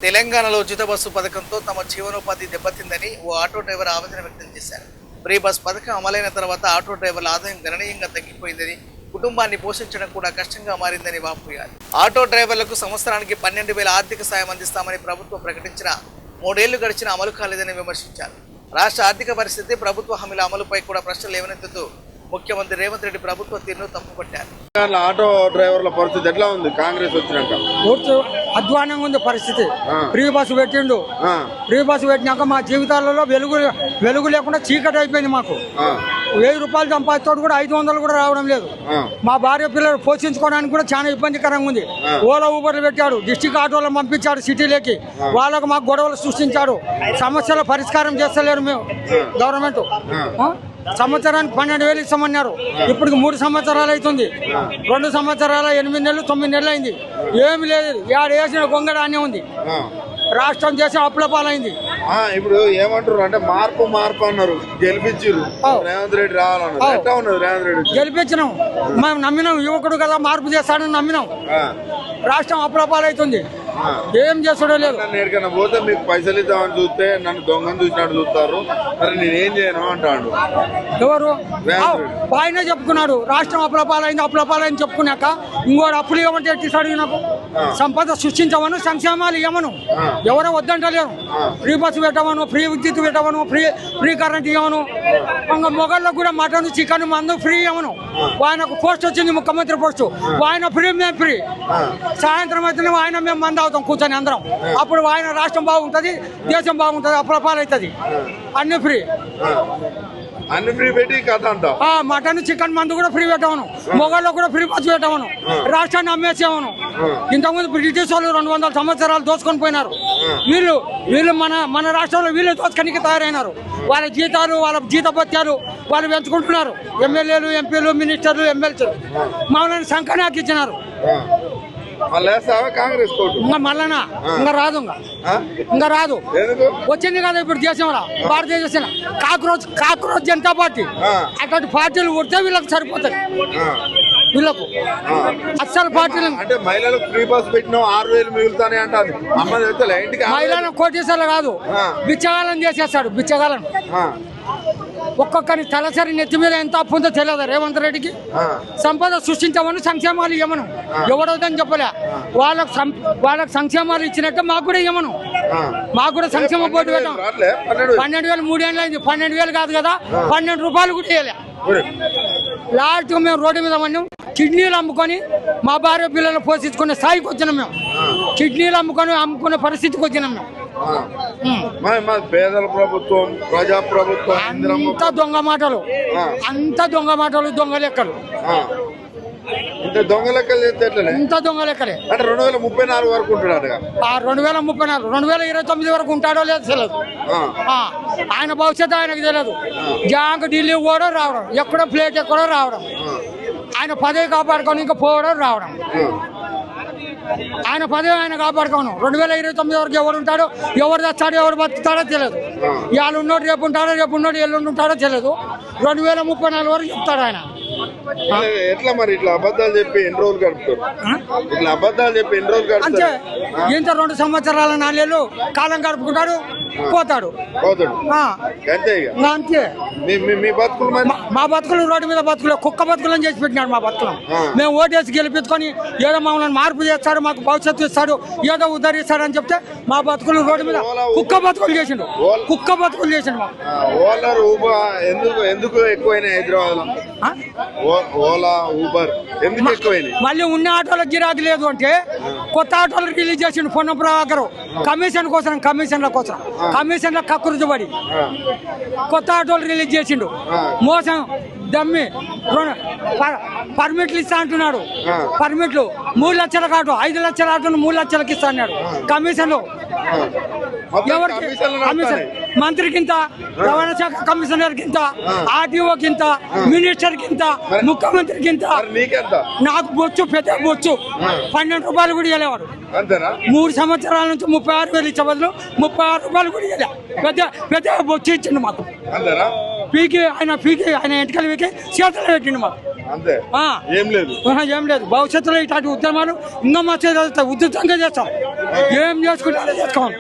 తెలంగాణలో ఉచిత బస్సు పథకంతో తమ జీవనోపాధి దెబ్బతిందని ఓ ఆటో డ్రైవర్ ఆవేదన వ్యక్తం చేశారు. ఫ్రీ బస్ పథకం అమలైన తర్వాత ఆటో డ్రైవర్ల ఆదాయం గణనీయంగా తగ్గిపోయిందని, కుటుంబాన్ని పోషించడం కూడా కష్టంగా మారిందని వాపోయారు. ఆటో డ్రైవర్లకు సంవత్సరానికి 12,000 ఆర్థిక సాయం అందిస్తామని ప్రభుత్వం ప్రకటించిన 3 ఏళ్లు గడిచినా అమలు కాలేదని విమర్శించారు. రాష్ట్ర ఆర్థిక పరిస్థితి, ప్రభుత్వ హామీల అమలుపై కూడా ప్రశ్నలు లేవనెత్తుతూ ముఖ్యమంత్రి రేవంత్ రెడ్డి ప్రభుత్వ తీరును తప్పుపట్టారు. ఆటో డ్రైవర్ల పరిస్థితి ఎట్లా ఉంది? కాంగ్రెస్ వచ్చినాక అధ్వానంగా ఉంది పరిస్థితి. ఫ్రీ బస్సు పెట్టిండు. ఫ్రీ బస్సు పెట్టినాక మా జీవితాలలో వెలుగు లేకుండా చీకటి అయిపోయింది. మాకు 1000 రూపాయలు సంపాదిస్తాడు కూడా 500 కూడా రావడం లేదు. మా భార్య పిల్లలు పోషించుకోవడానికి కూడా చాలా ఇబ్బందికరంగా ఉంది. ఓలా ఊబర్లు పెట్టాడు, డిస్టిక్ ఆటోలను పంపించాడు సిటీలోకి. వాళ్ళకు మాకు గొడవలు సృష్టించాడు. సమస్యల పరిష్కారం చేస్తలేరు మేము గవర్నమెంట్. సంవత్సరానికి 12,000 ఇస్తామన్నారు. ఇప్పుడు 3 సంవత్సరాలు అవుతుంది. 2 సంవత్సరాల 8 నెలలు 9 నెలలు అయింది. ఏమి లేదు. ఏడు వేసిన గొంగడానే ఉంది. రాష్ట్రం చేసే అప్లపాలైంది. ఇప్పుడు ఏమంటారు అంటే మార్పు అన్నారు. గెలిపించారు రేవంత్ రెడ్డి రావాలన్నారు. ఎట్లా ఉన్నది రేవంత్ రెడ్డి? గెలిపించినాం. మేము నమ్మినాం. యువకుడు కదా మార్పు చేస్తాడని నమ్మినాం. రాష్ట్రం అప్లపాలవుతుంది. ఏం చేస్తాడో లేదు. ఎక్కడికైనా పోతే మీకు పైసలు ఇద్దామని చూస్తే నన్ను దొంగను చూసినట్టు చూస్తారు. మరి నేనేం చేయను అంటాడు. ఎవరు? ఆయన చెప్పుకున్నాడు రాష్ట్రం అప్లపాలైంది చెప్పుకున్నాక ఇంకోటి అప్పులు ఇవ్వమంటే ఎట్టిస్తాడు. నాకు సంపద సృష్టించమను, సంక్షేమాలు ఇవ్వమను. ఎవరో వద్దంటలేరు. ఫ్రీ బస్సు పెట్టమను, ఫ్రీ విద్యుత్ పెట్టమను, ఫ్రీ కరెంట్ ఇవ్వను. ఇంకా మొగళ్ళకు కూడా మటన్, చికెన్, మందు ఫ్రీ ఇవ్వను. ఆయనకు పోస్ట్ వచ్చింది, ముఖ్యమంత్రి పోస్టు. ఆయన ఫ్రీ, మేము ఫ్రీ. సాయంత్రం అయితే ఆయన మేము మంది అవుతాం కూర్చొని అందరం. అప్పుడు ఆయన రాష్ట్రం బాగుంటుంది, దేశం బాగుంటుంది, అప్లపాలవుతుంది. అన్ని ఫ్రీ. అన్ని ఫ్రీ పెట్టి కథ అంతా. మటన్, చికెన్, మందు కూడా ఫ్రీ పెట్టమను. మొగల్లో కూడా ఫ్రీ బస్సు పెట్టమను. రాష్ట్రాన్ని అమ్మేసేమను. ఇంతకుముందు బ్రిటిష్ వాళ్ళు 200 సంవత్సరాలు దోచుకొని పోయినారు. వీళ్ళు మన రాష్ట్రంలో వీళ్ళు దోచుకనికి తయారైనారు. వాళ్ళ జీతాలు, వాళ్ళ జీతభత్యాలు వాళ్ళు పెంచుకుంటున్నారు. ఎమ్మెల్యేలు, ఎంపీలు, మినిస్టర్లు, ఎమ్మెల్యేలు మమ్మల్ని సంకనాకి ఇచ్చినారు. కాంగ్రెస్ మళ్ళా ఇంకా రాదు. వచ్చింది కదా ఇప్పుడు దేశంలో. భారతదేశం కాక్రోచ్ జనతా పార్టీ. అటువంటి పార్టీలు కొడితే వీళ్ళకి సరిపోతాయి. వీళ్ళకు అస్సలు పార్టీలు అంటే మహిళలకు ఫ్రీ బస్ పెట్టినా 6,000 మిగులుతానే అంటారు. మహిళలను కోటేశ్వర్లు కాదు, బిచ్చగాలను చేసేస్తాడు. బిచ్చగాలను ఒక్కొక్కరి తలసరి నెత్తి మీద ఎంత అప్పు ఉందో తెలియదు రేవంత్ రెడ్డికి. సంపద సృష్టించమని, సంక్షేమాలు ఇవ్వమను. ఎవడోదని చెప్పలే. వాళ్ళకి సంక్షేమాలు ఇచ్చినట్టు మాకు కూడా ఇవ్వమను. మాకు కూడా సంక్షేమ బోర్డు పెట్టాం. 12,000 3 ఏళ్ళు అయింది. 12,000 కాదు కదా, 12 రూపాయలు కూడా ఇవ్వలే. లాస్ట్ మేము రోడ్డు మీద పడినాం. కిడ్నీలు అమ్ముకొని మా భార్య పిల్లలు పోషించుకునే స్థాయికి వచ్చినాం. మేము కిడ్నీలు అమ్ముకునే పరిస్థితికి వచ్చినాం. మేము పేదల ప్రభుత్వం, ప్రజాప్రభుత్వం, అంత దొంగ మాటలు, దొంగ లెక్కలు. దొంగ లెక్కలు చేస్తే ఇంత దొంగ లెక్కలే. అంటే 2034 వరకు ఉంటాడు. 2034, 2029 వరకు ఉంటాడో లేదు తెలియదు. ఆయన భవిష్యత్తు ఆయనకు తెలియదు. జాంక్ ఢిల్లీ పోవడం రావడం, ఎక్కడో ప్లేట్ ఎక్కడో రావడం, ఆయన పదవి కాపాడుకొని ఇంకా పోవడం రావడం. ఆయన పదవి ఆయన కాపాడుకోను. 2029 వరకు ఎవరు ఉంటాడో, ఎవరు తెస్తాడో, ఎవరు బతుకుతాడో తెలియదు. ఇవాళ ఉన్నోడు రేపు ఉంటాడో, రేపు ఉన్నోడు ఎల్లుండి ఉంటాడో తెలియదు. 2034 వరకు చెప్తాడు ఆయన. ఎట్లా మరి ఇట్లా అబద్ధాలు చెప్పి ఎన్ని రోజులు గడుపుతారు? అంతే. ఇంత 2 సంవత్సరాల 4 ఏళ్ళు కాలం గడుపుకుంటాడు, పోతాడు. అంతే. మా బతుకులు రోడ్డు మీద బతుకులు, కుక్క బతుకులను చేసి పెట్టినాడు. మా బతుకులు మేము ఓటేసి గెలిపించుకొని ఏదో మమ్మల్ని మార్పు చేస్తాడు, మాకు భవిష్యత్తు ఇస్తాడు, ఏదో ఉద్ధరిస్తాడు అని చెప్తే మా బతుకులు రోడ్డు మీద కుక్క బతుకులు చేసిండు. ఎందుకు ఎక్కువైనా హైదరాబాద్ లో ఓలా, ఊబర్ ఎందుకు ఎక్కువైంది? మళ్ళీ ఉన్న ఆటోలకు గిరాకీ లేదు అంటే కొత్త ఆటోలు రిలీజ్ చేసిండు పొన్నం ప్రభాకర్. కమిషన్ల కక్కురుజబడి కొత్త ఆటోలు రిలీజ్ చేసిండు. మోసం దమ్మి పర్మిట్లు ఇస్తా అంటున్నాడు. పర్మిట్లు 3 లక్షల ఆటో, 5 లక్షల ఆటోను 3 లక్షలకి ఇస్తా అన్నాడు. కమిషన్లు ఎవరికి? కమిషన్ మంత్రికింత, రవాణా శాఖ కమిషనర్ కింత, ఆర్టీఓ కింత, మినిస్టర్ కింత, ముఖ్యమంత్రి కింత. నాకు బొచ్చు, పెద్ద బొచ్చు. 12 రూపాయలు కూడా ఇవ్వలేవాడు. 3 సంవత్సరాల నుంచి 36,000 ఇచ్చే బదులు 36 రూపాయలు కూడా ఇవ్వలే. పెద్ద బొచ్చు ఇచ్చిండు మాకు. పీకి ఆయన ఎంటికలు పీకి చేతులు పెట్టిండు మాకు. అంతే ఆ. ఏం లేదు ఏం లేదు భవిష్యత్తులో ఇట్లాంటి ఉద్యమాలు ఇంకా మా ఉధృతంగా చేస్తాం ఏం చేసుకుంటే చేసుకోవాలి.